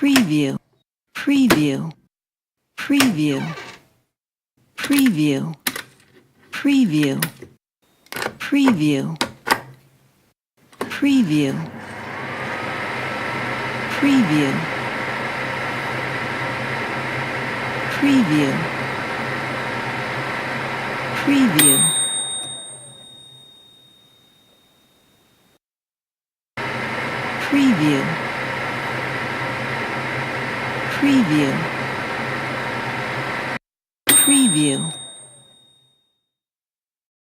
preview, preview, preview, preview, preview, preview, preview, preview, preview, preview, preview, preview, preview.